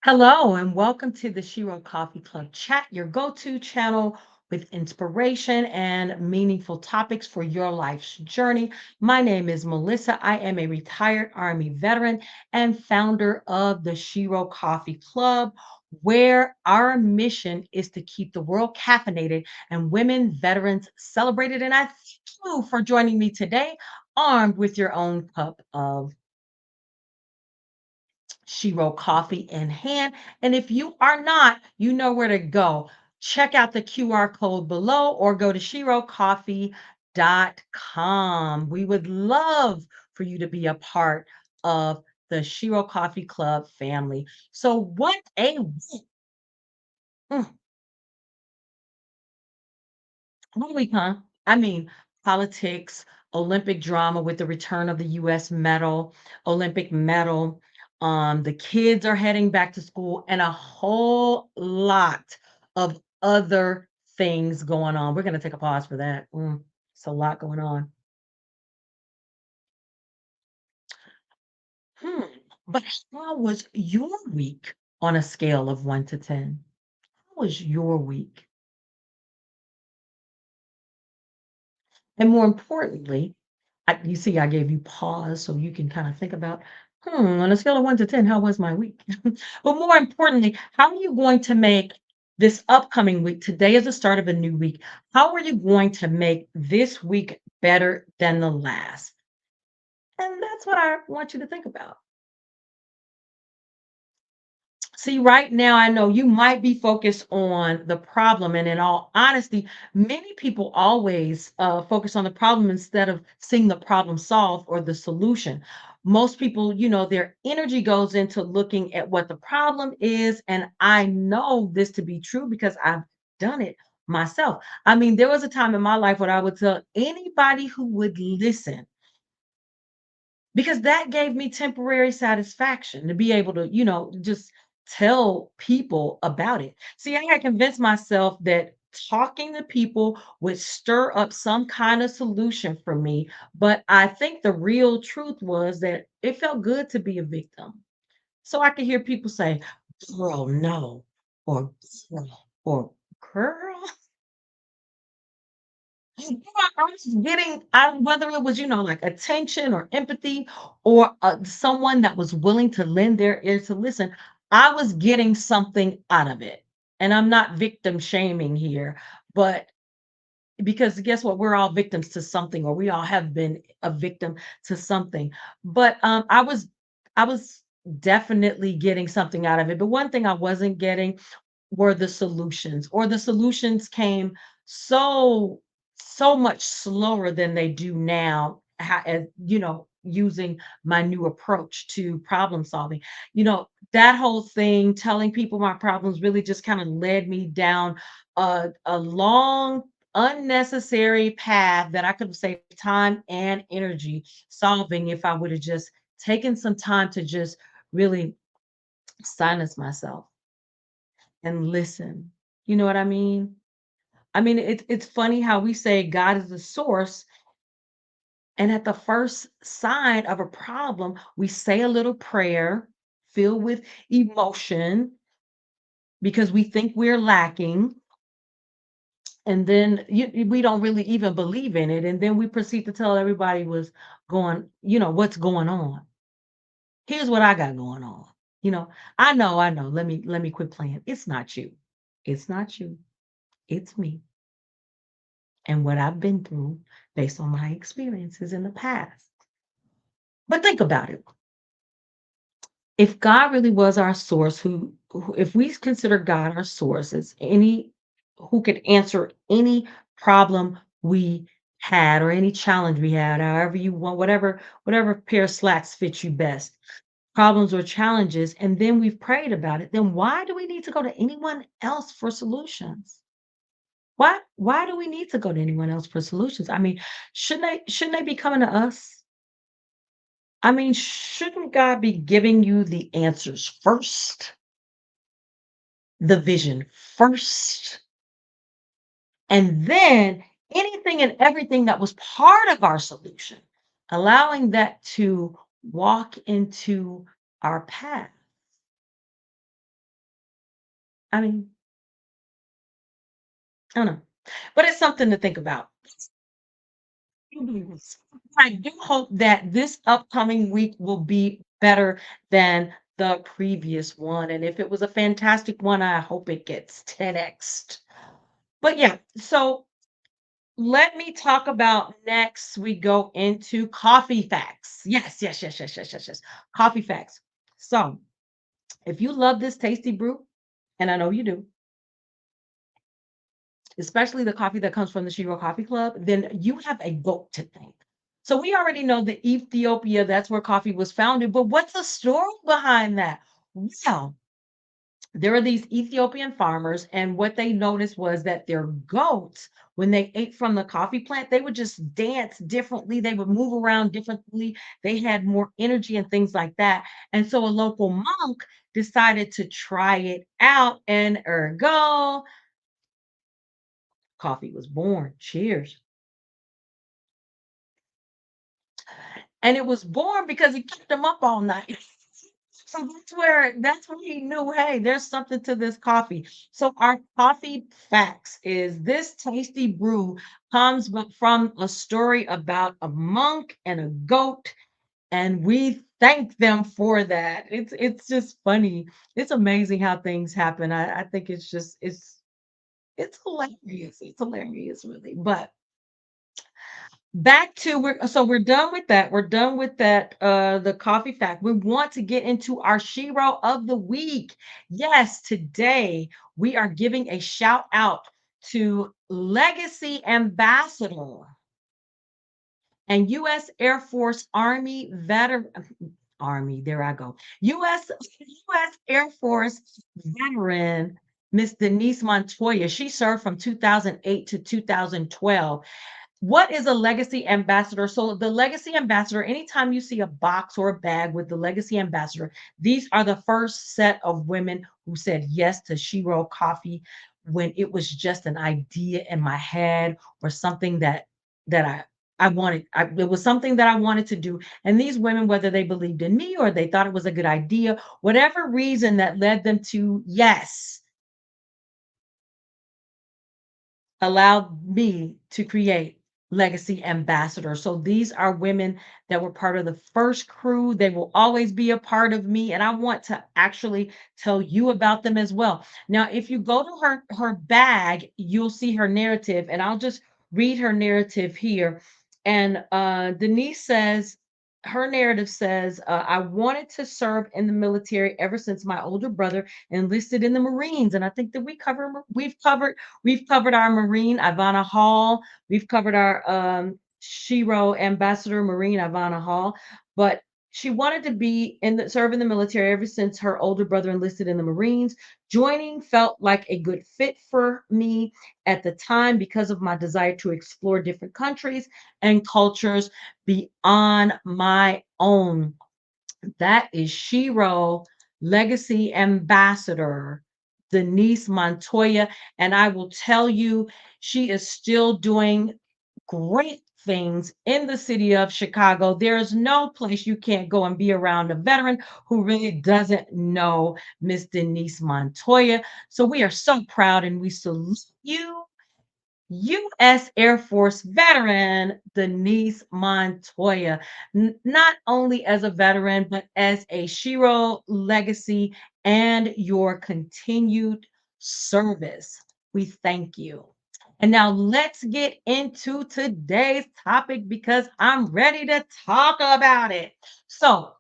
Hello, and welcome to the Shero Coffee Club Chat, your go to channel with inspiration and meaningful topics for your life's journey. My name is Melissa. I am a retired Army veteran and founder of the Shero Coffee Club, where our mission is to keep the world caffeinated and women veterans celebrated. And I thank you for joining me today, armed with your own cup of she wrote coffee in hand. And if you are not, you know where to go. Check out the QR code below or go to sherocoffee.com. We would love for you to be a part of the Shero Coffee Club family. So, what a week! Mm, what a week, huh? I mean, politics, Olympic drama with the return of the US medal, Olympic medal. The kids are heading back to school and a whole lot of other things going on. We're going to take a pause for that. It's a lot going on. Hmm. But how was your week on a scale of 1 to 10? How was your week? And more importantly, you see, I gave you pause so you can kind of think about, on a scale of 1 to 10, how was my week? But more importantly, how are you going to make this upcoming week? Today is the start of a new week. How are you going to make this week better than the last? And that's what I want you to think about. See, right now, I know you might be focused on the problem. And in all honesty, many people always focus on the problem instead of seeing the problem solved or the solution. Most people, their energy goes into looking at what the problem is. And I know this to be true because I've done it myself. I mean, there was a time in my life when I would tell anybody who would listen because that gave me temporary satisfaction to be able to, just tell people about it. See, I had convinced myself that talking to people would stir up some kind of solution for me. But I think the real truth was that it felt good to be a victim. So I could hear people say, girl, no, or girl. Yeah, I was getting whether it was, like attention or empathy or someone that was willing to lend their ear to listen, I was getting something out of it. And I'm not victim shaming here, but because guess what? We're all victims to something, or we all have been a victim to something. But I was definitely getting something out of it. But one thing I wasn't getting were the solutions, or the solutions came so much slower than they do now, as using my new approach to problem solving. That whole thing, telling people my problems, really just kind of led me down a long unnecessary path that I could have saved time and energy solving if I would have just taken some time to just really silence myself and listen. You know what I mean? I mean, it's funny how we say God is the source, and at the first sign of a problem, we say a little prayer filled with emotion because we think we're lacking, and then we don't really even believe in it, and then we proceed to tell everybody what's going on. Here's what I got going on. I know. Let me quit playing. It's not you. It's not you. It's me and what I've been through based on my experiences in the past. But think about it. If God really was our source, if we consider God our source as any who could answer any problem we had or any challenge we had, however you want, whatever pair of slacks fits you best, problems or challenges, and then we've prayed about it, then why do we need to go to anyone else for solutions? Why do we need to go to anyone else for solutions? I mean, shouldn't they be coming to us? I mean, shouldn't God be giving you the answers first, the vision first, and then anything and everything that was part of our solution, allowing that to walk into our path? I mean, I don't know. But it's something to think about. Mhm. I do hope that this upcoming week will be better than the previous one. And if it was a fantastic one, I hope it gets 10x. But yeah, so let me talk about next. We go into coffee facts. Yes, yes, yes, yes, yes, yes, yes. Coffee facts. So if you love this tasty brew, and I know you do, especially the coffee that comes from the Shero Coffee Club, then you have a goat to thank. So we already know that Ethiopia, that's where coffee was founded, but what's the story behind that? Well, there are these Ethiopian farmers, and what they noticed was that their goats, when they ate from the coffee plant, they would just dance differently. They would move around differently. They had more energy and things like that. And so a local monk decided to try it out, and ergo, coffee was born. Cheers. And it was born because he kept them up all night. So that's where he knew, hey, there's something to this coffee. So our coffee facts is this tasty brew comes from a story about a monk and a goat, and we thank them for that. It's just funny. It's amazing how things happen. I think it's just it's hilarious. It's hilarious, really. But back to we're done with that. We're done with that, the coffee fact. We want to get into our Shero of the week. Yes, today we are giving a shout out to Legacy Ambassador and U.S. Air Force Army veteran Army, there I go. U.S. Air Force veteran Miss Denise Montoya. She served from 2008 to 2012. What is a legacy ambassador? So, the legacy ambassador, anytime you see a box or a bag with the legacy ambassador, these are the first set of women who said yes to Shero Coffee when it was just an idea in my head or something that I wanted. It was something that I wanted to do. And these women, whether they believed in me or they thought it was a good idea, whatever reason that led them to yes, allowed me to create Legacy Ambassador. So these are women that were part of the first crew. They will always be a part of me, and I want to actually tell you about them as well. Now, if you go to her bag, you'll see her narrative, and I'll just read her narrative here. And Denise says, her narrative says, I wanted to serve in the military ever since my older brother enlisted in the Marines. And I think that we've covered our Marine, Ivana Hall. We've covered our Shero Ambassador Marine, Ivana Hall. But she wanted to be serve in the military ever since her older brother enlisted in the Marines. Joining felt like a good fit for me at the time because of my desire to explore different countries and cultures beyond my own. That is Shero Legacy Ambassador Denise Montoya. And I will tell you, she is still doing great things in the city of Chicago. There is no place you can't go and be around a veteran who really doesn't know Miss Denise Montoya. So we are so proud and we salute you, U.S. Air Force veteran Denise Montoya, not only as a veteran, but as a Shero legacy and your continued service. We thank you. And now let's get into today's topic because I'm ready to talk about it. So,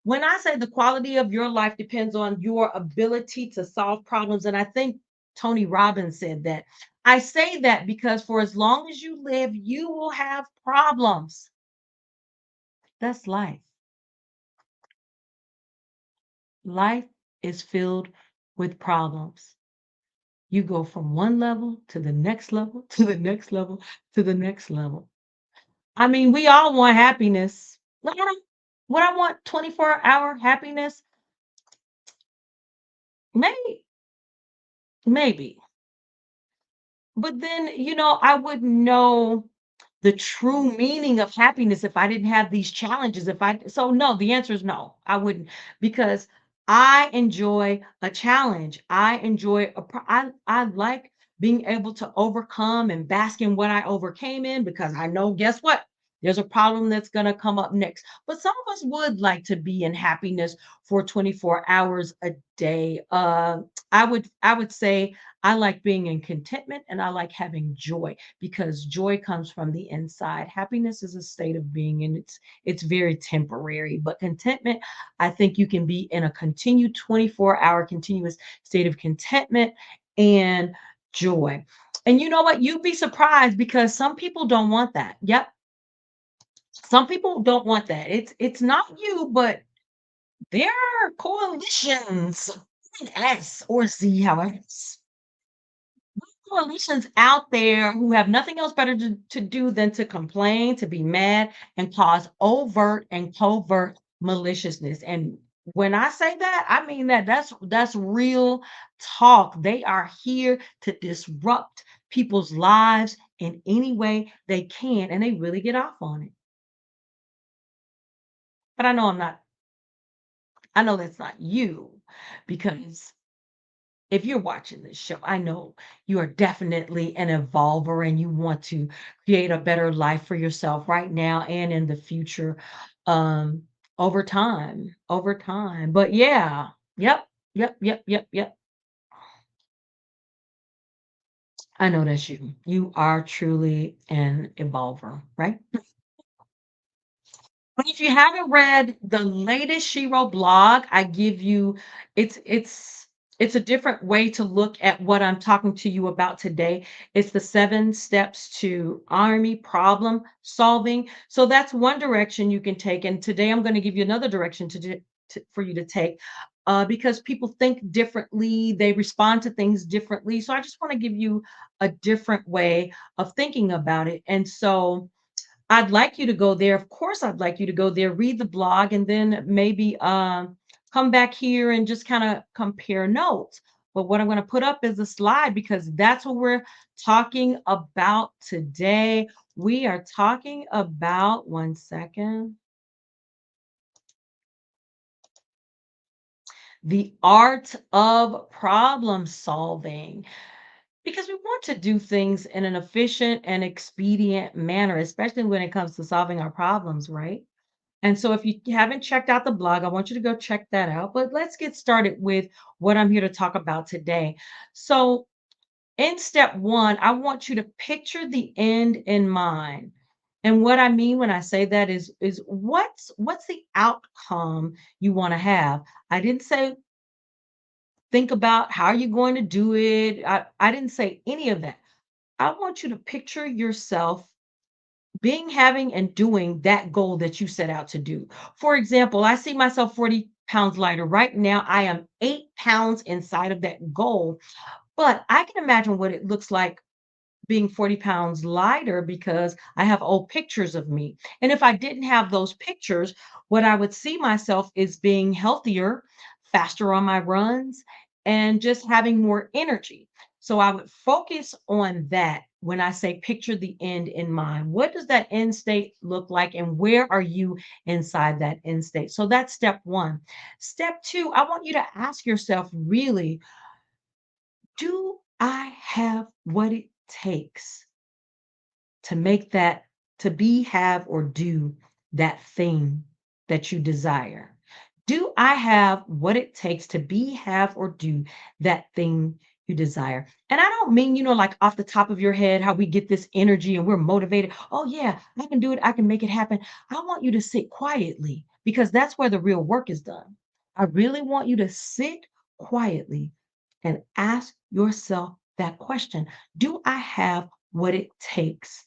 when I say the quality of your life depends on your ability to solve problems, and I think Tony Robbins said that. I say that because for as long as you live, you will have problems. That's life. Life is filled with problems. You go from one level to the next level to the next level to the next level. I mean, we all want happiness. Would I want 24-hour happiness? Maybe, maybe. But then, I wouldn't know the true meaning of happiness if I didn't have these challenges. So no, the answer is no, I wouldn't, because I enjoy a challenge. I enjoy I like being able to overcome and bask in what I overcame in because I know guess what? There's a problem that's going to come up next. But some of us would like to be in happiness for 24 hours a day. I would say I like being in contentment and I like having joy because joy comes from the inside. Happiness is a state of being and it's very temporary, but contentment, I think you can be in a continued 24-hour continuous state of contentment and joy. And you know what? You'd be surprised because some people don't want that. Yep. Some people don't want that. It's not you, but there are coalitions, S or Z, however, coalitions out there who have nothing else better to do than to complain, to be mad, and cause overt and covert maliciousness. And when I say that, I mean that that's real talk. They are here to disrupt people's lives in any way they can, and they really get off on it. But I know I'm not, I know that's not you because if you're watching this show, I know you are definitely an evolver and you want to create a better life for yourself right now and in the future, um, over time. But yeah, yep, yep, yep, yep, yep. I know that's you. You are truly an evolver, right? But if you haven't read the latest Shero blog, I give you it's a different way to look at what I'm talking to you about today. It's the 7 steps to army problem solving. So that's one direction you can take. And today I'm going to give you another direction for you to take because people think differently, they respond to things differently. So I just want to give you a different way of thinking about it. And so I'd like you to go there. Of course, I'd like you to go there, read the blog, and then maybe come back here and just kind of compare notes. But what I'm going to put up is a slide because that's what we're talking about today. We are talking about, one second, the art of problem solving. Because we want to do things in an efficient and expedient manner, especially when it comes to solving our problems, right? And so if you haven't checked out the blog, I want you to go check that out. But let's get started with what I'm here to talk about today. So, in step one, I want you to picture the end in mind. And what I mean when I say that is what's the outcome you want to have? I didn't say think about how you're going to do it. I didn't say any of that. I want you to picture yourself being, having, and doing that goal that you set out to do. For example, I see myself 40 pounds lighter. Right now, I am 8 pounds inside of that goal, but I can imagine what it looks like being 40 pounds lighter because I have old pictures of me. And if I didn't have those pictures, what I would see myself is being healthier, faster on my runs, and just having more energy. So I would focus on that when I say picture the end in mind. What does that end state look like, and where are you inside that end state? So that's step one. Step two, I want you to ask yourself really, do I have what it takes to make that, to be, have, or do that thing that you desire? Do I have what it takes to be, have, or do that thing you desire? And I don't mean, like off the top of your head, how we get this energy and we're motivated. Oh, yeah, I can do it. I can make it happen. I want you to sit quietly because that's where the real work is done. I really want you to sit quietly and ask yourself that question. Do I have what it takes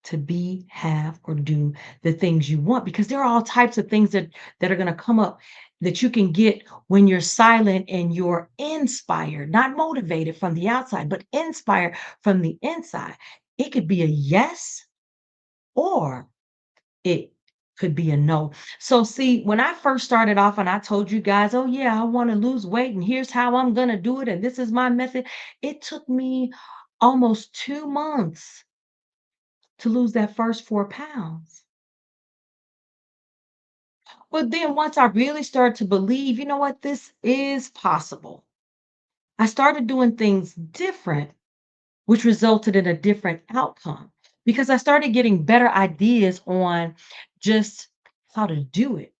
to be, have, or do the things you want? Because there are all types of things that are going to come up that you can get when you're silent and you're inspired, not motivated from the outside, but inspired from the inside. It could be a yes or it could be a no. So see, when I first started off and I told you guys, oh yeah, I want to lose weight and here's how I'm going to do it and this is my method, it took me almost 2 months to lose that first 4 pounds. But then once I really started to believe, you know what, this is possible, I started doing things different, which resulted in a different outcome because I started getting better ideas on just how to do it.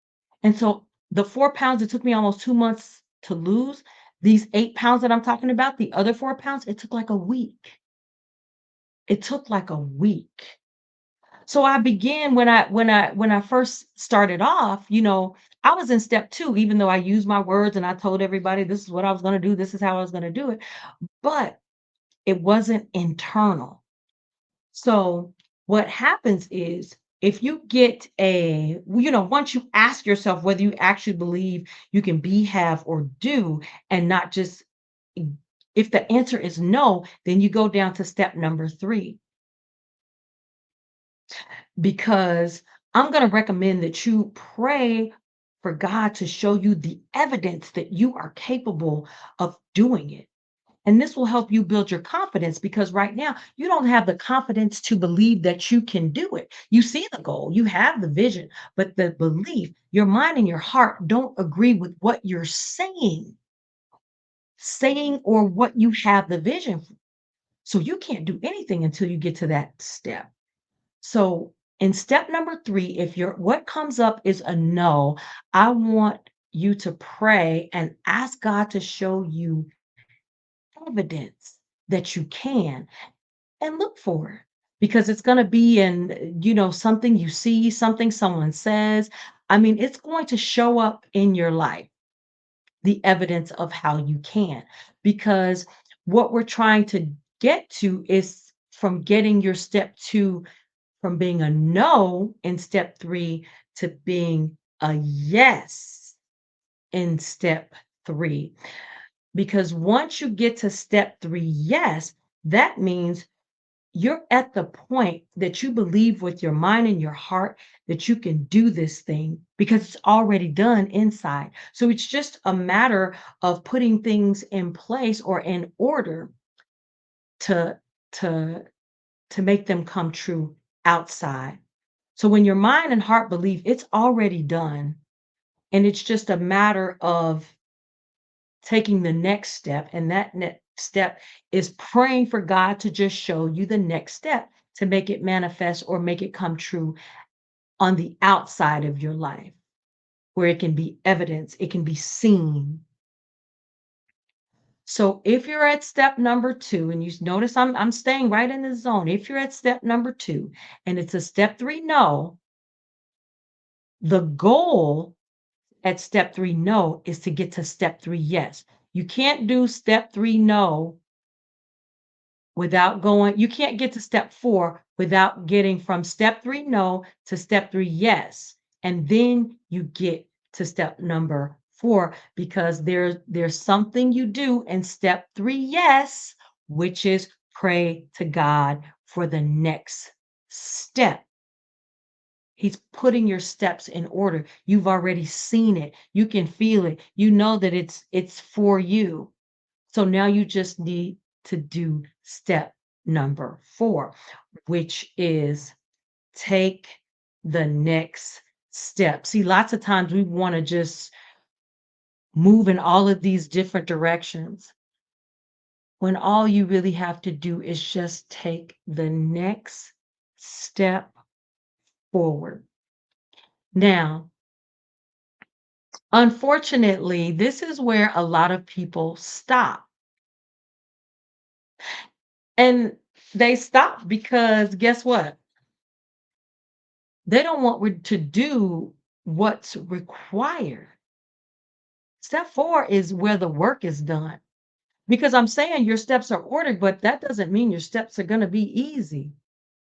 And so the 4 pounds it took me almost 2 months to lose, these 8 pounds that I'm talking about, the other 4 pounds, it took like a week. It took like a week. So I began when I first started off, I was in step 2, even though I used my words and I told everybody this is what I was going to do, this is how I was going to do it, but it wasn't internal. So what happens is if you get once you ask yourself whether you actually believe you can be, have, or do, and not just if the answer is no, then you go down to step number 3 because I'm going to recommend that you pray for God to show you the evidence that you are capable of doing it. And this will help you build your confidence because right now you don't have the confidence to believe that you can do it. You see the goal, you have the vision, but the belief, your mind and your heart don't agree with what you're saying or what you have the vision for. So you can't do anything until you get to that step. So in step number 3, if you're what comes up is a no, I want you to pray and ask God to show you evidence that you can and look for it because it's going to be in something you see, something someone says. I mean, it's going to show up in your life, the evidence of how you can, because what we're trying to get to is from getting your step 2 from being a no in step 3 to being a yes in step 3. Because once you get to step 3, yes, that means you're at the point that you believe with your mind and your heart that you can do this thing because it's already done inside. So it's just a matter of putting things in place or in order to to to make them come true outside. So when your mind and heart believe it's already done and it's just a matter of taking the next step, and that next step is praying for God to just show you the next step to make it manifest or make it come true on the outside of your life, where it can be evidence, it can be seen. So if you're at step number 2, and you notice I'm staying right in the zone. If you're at step number 2 and it's a step 3 no, the goal at step 3 no is to get to step 3 yes. You can't do step 3 no without going you can't get to step 4 without getting from step 3 no to step 3 yes. And then you get to step number 4 because there's something you do in step 3 yes, which is pray to God for the next step. He's putting your steps in order. You've already seen it. You can feel it. You know that it's for you. So now you just need to do step number 4, which is take the next step. See, lots of times we want to just move in all of these different directions when all you really have to do is just take the next step forward. Now, unfortunately, this is where a lot of people stop. And they stop because guess what? They don't want to do what's required. Step 4 is where the work is done. Because I'm saying your steps are ordered, but that doesn't mean your steps are going to be easy,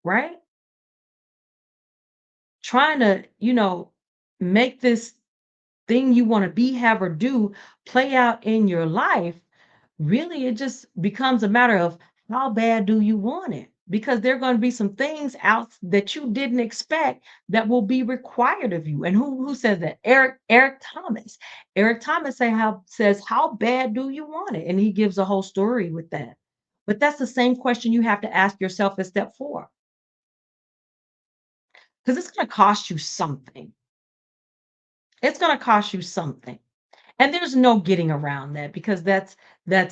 right? Trying to, make this thing you want to be, have, or do play out in your life, really, it just becomes a matter of how bad do you want it? Because there are going to be some things out that you didn't expect that will be required of you. And who says that? Eric Thomas. Eric Thomas says how bad do you want it? And he gives a whole story with that. But that's the same question you have to ask yourself at step 4 because it's going to cost you something. It's going to cost you something. And there's no getting around that because that's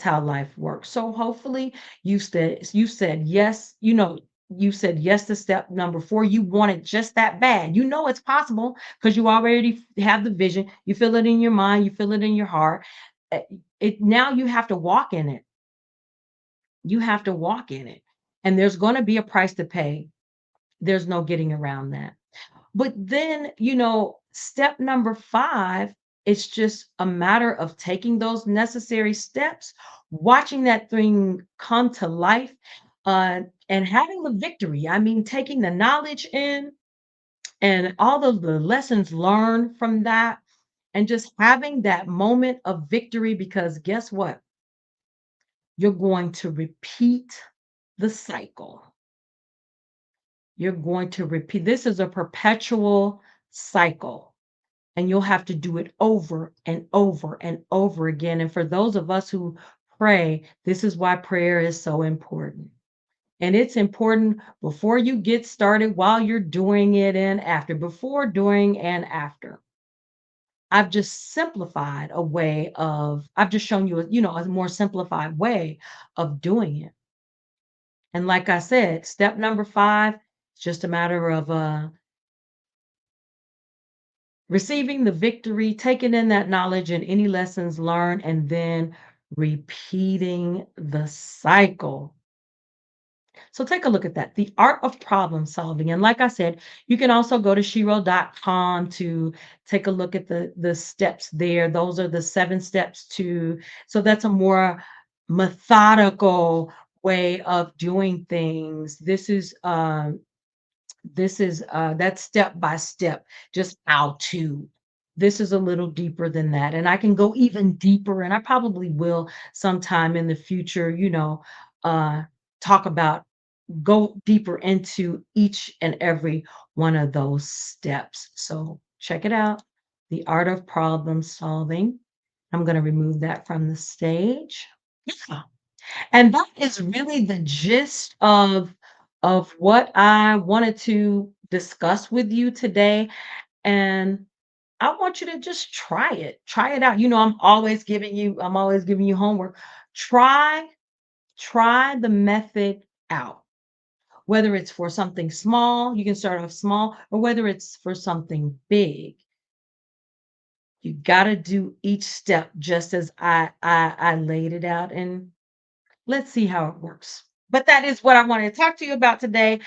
how life works. So hopefully you said yes, you said yes to step number 4. You want it just that bad. You know it's possible because you already have the vision. You feel it in your mind, you feel it in your heart. Uh, It now you have to walk in it. You have to walk in it. And there's going to be a price to pay. There's no getting around that. But then, step number 5, it's just a matter of taking those necessary steps, watching that thing come to life, and having the victory. I mean, taking the knowledge in and all of the lessons learned from that, and just having that moment of victory because guess what? You're going to repeat the cycle. You're going to repeat. This is a perpetual cycle. And you'll have to do it over and over and over again. And for those of us who pray, this is why prayer is so important. And it's important before you get started, while you're doing it, and after, before, during, and after. I've just shown you, a more simplified way of doing it. And like I said, step number 5, it's just a matter of receiving the victory, taking in that knowledge and any lessons learned, and then repeating the cycle. So take a look at that. The art of problem solving. And like I said, you can also go to Shero.com to take a look at the steps there. Those are the 7 steps to, so that's a more methodical way of doing things. This is that's step by step, just how to. This is a little deeper than that. And I can go even deeper, and I probably will sometime in the future, uh, talk about, go deeper into each and every one of those steps. So check it out. The art of problem solving. I'm going to remove that from the stage. Yeah. And that is really the gist of what I wanted to discuss with you today. And I want you to just try it. Try it out. I'm always giving you homework. Try try the method out. Whether it's for something small, you can start off small, or whether it's for something big. You got to do each step just as I laid it out, and let's see how it works. But that is what I wanted to talk to you about today.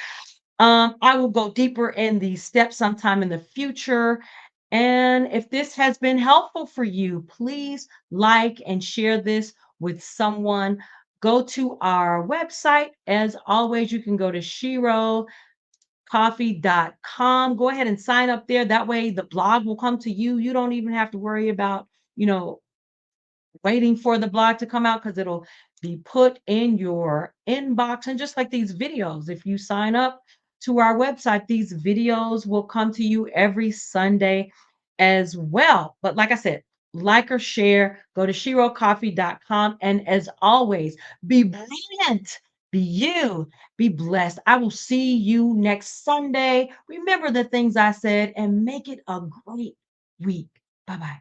I will go deeper in these steps sometime in the future. And if this has been helpful for you, please like and share this with someone. Go to our website. As always, you can go to sherocoffee.com. Go ahead and sign up there. That way, the blog will come to you. You don't even have to worry about, waiting for the blog to come out because it'll be put in your inbox. And just like these videos, if you sign up to our website, these videos will come to you every Sunday as well. But like I said, like or share, go to sherocoffee.com. And as always, be brilliant, be you, be blessed. I will see you next Sunday. Remember the things I said and make it a great week. Bye bye.